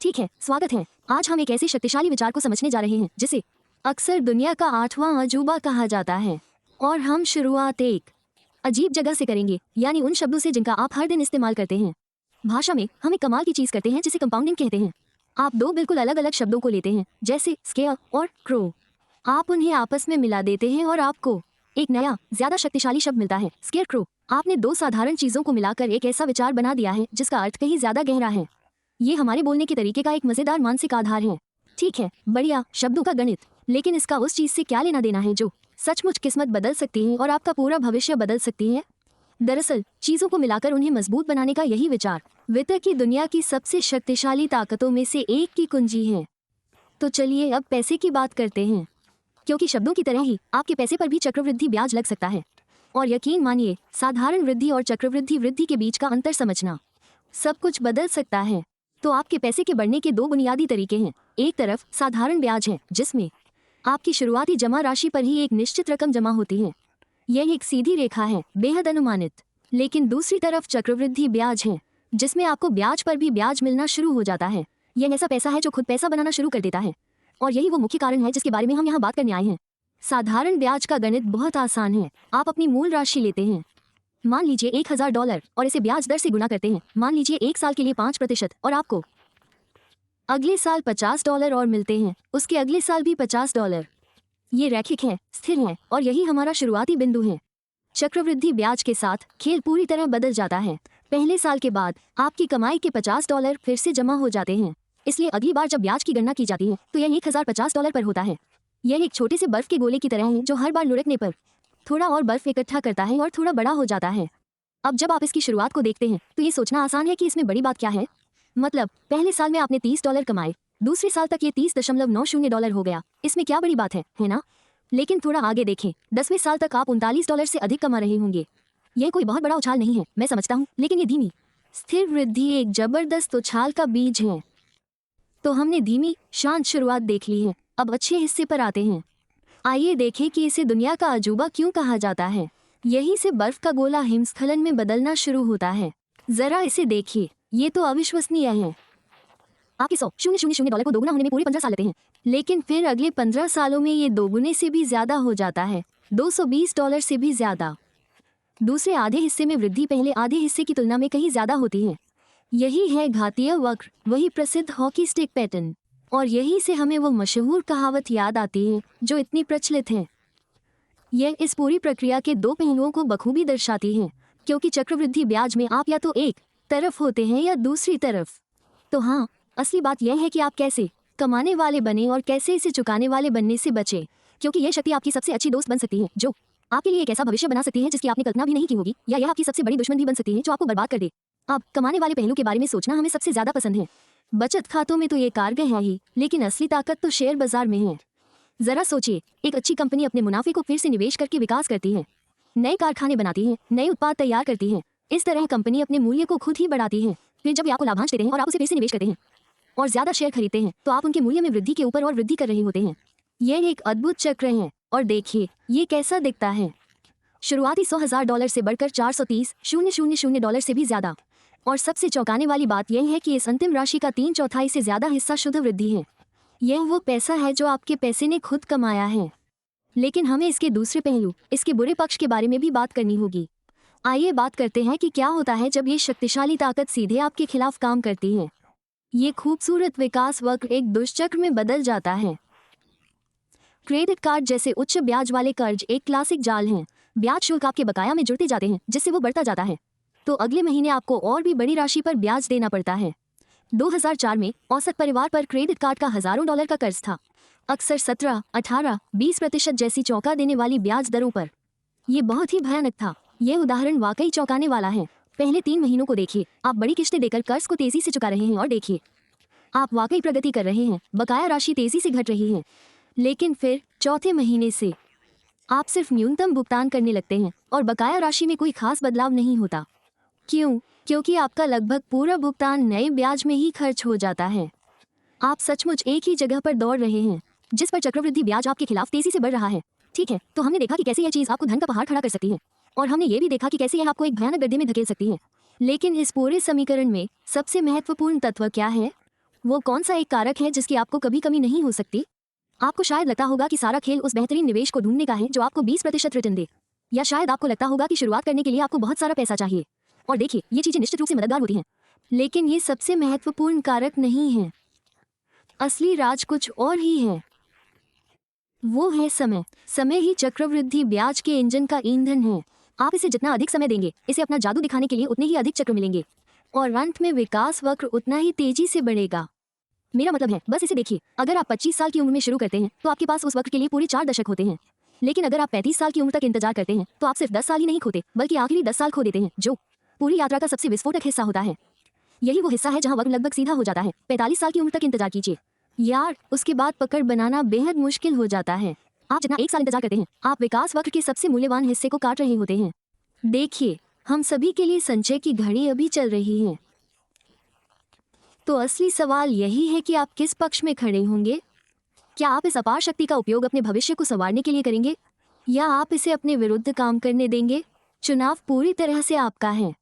ठीक है, स्वागत है। आज हम एक ऐसे शक्तिशाली विचार को समझने जा रहे हैं जिसे अक्सर दुनिया का 8वां अजूबा कहा जाता है। और हम शुरुआत एक अजीब जगह से करेंगे, यानी उन शब्दों से जिनका आप हर दिन इस्तेमाल करते हैं। भाषा में हम एक कमाल की चीज करते हैं जिसे कंपाउंडिंग कहते हैं। आप दो बिल्कुल अलग अलग शब्दों को लेते हैं, जैसे स्केयर और क्रो। आप उन्हें आपस में मिला देते हैं और आपको एक नया, ज्यादा शक्तिशाली शब्द मिलता है, स्केयर क्रो। आपने दो साधारण चीजों को मिलाकर एक ऐसा विचार बना दिया है जिसका अर्थ कहीं ज्यादा गहरा है। ये हमारे बोलने के तरीके का एक मजेदार मानसिक आधार है। ठीक है, बढ़िया शब्दों का गणित, लेकिन इसका उस चीज से क्या लेना देना है जो सचमुच किस्मत बदल सकती है और आपका पूरा भविष्य बदल सकती है। दरअसल चीजों को मिलाकर उन्हें मजबूत बनाने का यही विचार वित्त की दुनिया की सबसे शक्तिशाली ताकतों में से एक की कुंजी है। तो चलिए अब पैसे की बात करते हैं, क्योंकि शब्दों की तरह ही आपके पैसे पर भी चक्रवृद्धि ब्याज लग सकता है। और यकीन मानिए, साधारण वृद्धि और चक्रवृद्धि वृद्धि के बीच का अंतर समझना सब कुछ बदल सकता है। तो आपके पैसे के बढ़ने के दो बुनियादी तरीके हैं। एक तरफ साधारण ब्याज है, जिसमें आपकी शुरुआती जमा राशि पर ही एक निश्चित रकम जमा होती है। यह एक सीधी रेखा है, बेहद अनुमानित। लेकिन दूसरी तरफ चक्रवृद्धि ब्याज है, जिसमें आपको ब्याज पर भी ब्याज मिलना शुरू हो जाता है। यह ऐसा पैसा है जो खुद पैसा बनाना शुरू कर देता है। और यही वो मुख्य कारण है जिसके बारे में हम यहाँ बात करने आए हैं। साधारण ब्याज का गणित बहुत आसान है। आप अपनी मूल राशि लेते हैं, मान लीजिए $1000, और इसे ब्याज दर से गुणा करते हैं, मान लीजिए 1 साल के लिए 5%, और आपको अगले साल $50 और मिलते हैं, उसके अगले साल भी $50। ये रैखिक है, स्थिर है, और यही हमारा शुरुआती बिंदु है। चक्रवृद्धि ब्याज के साथ खेल पूरी तरह बदल जाता है। पहले साल के बाद आपकी कमाई के $50 फिर से जमा हो जाते हैं, इसलिए अगली बार जब ब्याज की गणना की जाती है तो यह $1050 पर होता है। यह एक छोटे से बर्फ के गोले की तरह है जो हर बार लुढ़कने पर थोड़ा और बर्फ इकट्ठा करता है और थोड़ा बड़ा हो जाता है। अब जब आप इसकी शुरुआत को देखते हैं तो ये सोचना आसान है कि इसमें बड़ी बात क्या है। मतलब, पहले साल में आपने $30 कमाए, दूसरे साल तक ये $30.90 हो गया। इसमें क्या बड़ी बात है ना? लेकिन थोड़ा आगे देखें, 10वें साल तक आप $39 से अधिक कमा रहे होंगे। यह कोई बहुत बड़ा उछाल नहीं है, मैं समझता हूँ, लेकिन ये धीमी स्थिर वृद्धि एक जबरदस्त उछाल का बीज है। तो हमने धीमी शांत शुरुआत देख ली है। अब अच्छे हिस्से पर आते हैं। आइए देखें कि इसे दुनिया का अजूबा क्यों कहा जाता है। यहीं से बर्फ का गोला हिमस्खलन में बदलना शुरू होता है। जरा इसे देखिए, ये तो अविश्वसनीय है। आपके $100,000 को दोगुना होने में पूरे 15 साल लगते हैं, लेकिन फिर अगले 15 सालों में ये दोगुने से भी ज्यादा हो जाता है, $220 से भी ज्यादा। दूसरे आधे हिस्से में वृद्धि पहले आधे हिस्से की तुलना में कहीं ज्यादा होती है। यही है घातीय वक्र, वही प्रसिद्ध हॉकी स्टिक पैटर्न। और यही से हमें वो मशहूर कहावत याद आती है जो इतनी प्रचलित है। यह इस पूरी प्रक्रिया के दो पहलुओं को बखूबी दर्शाती है, क्योंकि चक्रवृद्धि ब्याज में आप या तो एक तरफ होते हैं या दूसरी तरफ। तो हाँ, असली बात यह है कि आप कैसे कमाने वाले बने और कैसे इसे चुकाने वाले बनने से बचे, क्योंकि यह शक्ति आपकी सबसे अच्छी दोस्त बन सकती है जो आपके लिए एक ऐसा भविष्य बना सकती है जिसकी आपने कल्पना भी नहीं की होगी, या यह आपकी सबसे बड़ी दुश्मन भी बन सकती है जो आपको बर्बाद कर दे। अब कमाने वाले पहलू के बारे में सोचना हमें सबसे ज्यादा पसंद है। बचत खातों में तो ये कारगर है ही, लेकिन असली ताकत तो शेयर बाजार में है। जरा सोचिए, एक अच्छी कंपनी अपने मुनाफे को फिर से निवेश करके विकास करती है, नए कारखाने बनाती है, नए उत्पाद तैयार करती है। इस तरह कंपनी अपने मूल्य को खुद ही बढ़ाती है। फिर जब आपको लाभांश देते हैं और आप उसे फिर से निवेश करते हैं और ज्यादा शेयर खरीदते हैं, तो आप उनके मूल्य में वृद्धि के ऊपर और वृद्धि कर रहे होते हैं। यह एक अद्भुत चक्र है। और देखिए ये कैसा दिखता है। शुरुआती $100,000 से बढ़कर $430,000 से भी ज्यादा। और सबसे चौंकाने वाली बात यह है कि इस अंतिम राशि का 3/4 से ज्यादा हिस्सा शुद्ध वृद्धि है। यह वो पैसा है जो आपके पैसे ने खुद कमाया है। लेकिन हमें इसके दूसरे पहलू, इसके बुरे पक्ष के बारे में भी बात करनी होगी। आइए बात करते हैं कि क्या होता है जब ये शक्तिशाली ताकत सीधे आपके खिलाफ काम करती है। ये खूबसूरत विकास वक्र एक दुष्चक्र में बदल जाता है। क्रेडिट कार्ड जैसे उच्च ब्याज वाले कर्ज एक क्लासिक जाल हैं। ब्याज शुल्क आपके बकाया में जुड़ते जाते हैं, जिससे वो बढ़ता जाता है, तो अगले महीने आपको और भी बड़ी राशि पर ब्याज देना पड़ता है। 2004 में औसत परिवार पर क्रेडिट कार्ड का हजारों डॉलर का कर्ज था, अक्सर 17, 18, 20% जैसी चौंका देने वाली ब्याज दरों पर। यह बहुत ही भयानक था। यह उदाहरण वाकई चौंकाने वाला है। पहले 3 महीनों को देखिए, आप बड़ी किस्तें देकर कर्ज को तेजी से चुका रहे हैं, और देखिए आप वाकई प्रगति कर रहे हैं, बकाया राशि तेजी से घट रही है। लेकिन फिर चौथे महीने से आप सिर्फ न्यूनतम भुगतान करने लगते हैं और बकाया राशि में कोई खास बदलाव नहीं होता। क्यों? क्योंकि आपका लगभग पूरा भुगतान नए ब्याज में ही खर्च हो जाता है। आप सचमुच एक ही जगह पर दौड़ रहे हैं, जिस पर चक्रवृद्धि ब्याज आपके खिलाफ तेजी से बढ़ रहा है। ठीक है, तो हमने देखा कि कैसे यह चीज आपको धन का पहाड़ खड़ा कर सकती है, और हमने ये भी देखा कि कैसे यह आपको एक भयानक गड्ढे में धकेल सकती है। लेकिन इस पूरे समीकरण में सबसे महत्वपूर्ण तत्व क्या है? वो कौन सा एक कारक है जिसकी आपको कभी कमी नहीं हो सकती? आपको शायद लगता होगा कि सारा खेल उस बेहतरीन निवेश को ढूंढने का है जो आपको 20% रिटर्न दे, या शायद आपको लगता होगा कि शुरुआत करने के लिए आपको बहुत सारा पैसा चाहिए। और देखिए, ये चीजें निश्चित रूप से मददगार होती हैं, लेकिन ये सबसे महत्वपूर्ण कारक नहीं है। असली राज कुछ और ही है। वो है समय। समय ही चक्रवृद्धि ब्याज के इंजन का ईंधन है। आप इसे जितना अधिक समय देंगे, इसे अपना जादू दिखाने के लिए उतने ही अधिक चक्र मिलेंगे, और अंत में विकास वक्र उतना ही तेजी से बढ़ेगा। मेरा मतलब है, बस इसे देखिए, अगर आप 25 साल की उम्र में शुरू करते हैं तो आपके पास उस वक्त के लिए पूरे 4 दशक होते हैं। लेकिन अगर आप 35 साल की उम्र तक इंतजार करते हैं तो आप सिर्फ 10 साल ही नहीं खोते, बल्कि आखिरी 10 साल खो देते हैं, जो पूरी यात्रा का सबसे विस्फोटक हिस्सा होता है। यही वो हिस्सा है जहां वक्त लगभग सीधा हो जाता है। 45 साल की उम्र तक इंतजार कीजिए यार, उसके बाद पकड़ बनाना बेहद मुश्किल हो जाता है। आप जितना 1 साल इंतजार करते हैं, आप विकास वक्र के सबसे मूल्यवान हिस्से को काट रहे होते हैं। देखिए, हम सभी के लिए संचय की घड़ी अभी चल रही है। तो असली सवाल यही है कि आप किस पक्ष में खड़े होंगे। क्या आप इस अपार शक्ति का उपयोग अपने भविष्य को संवारने के लिए करेंगे, या आप इसे अपने विरुद्ध काम करने देंगे? चुनाव पूरी तरह से आपका है।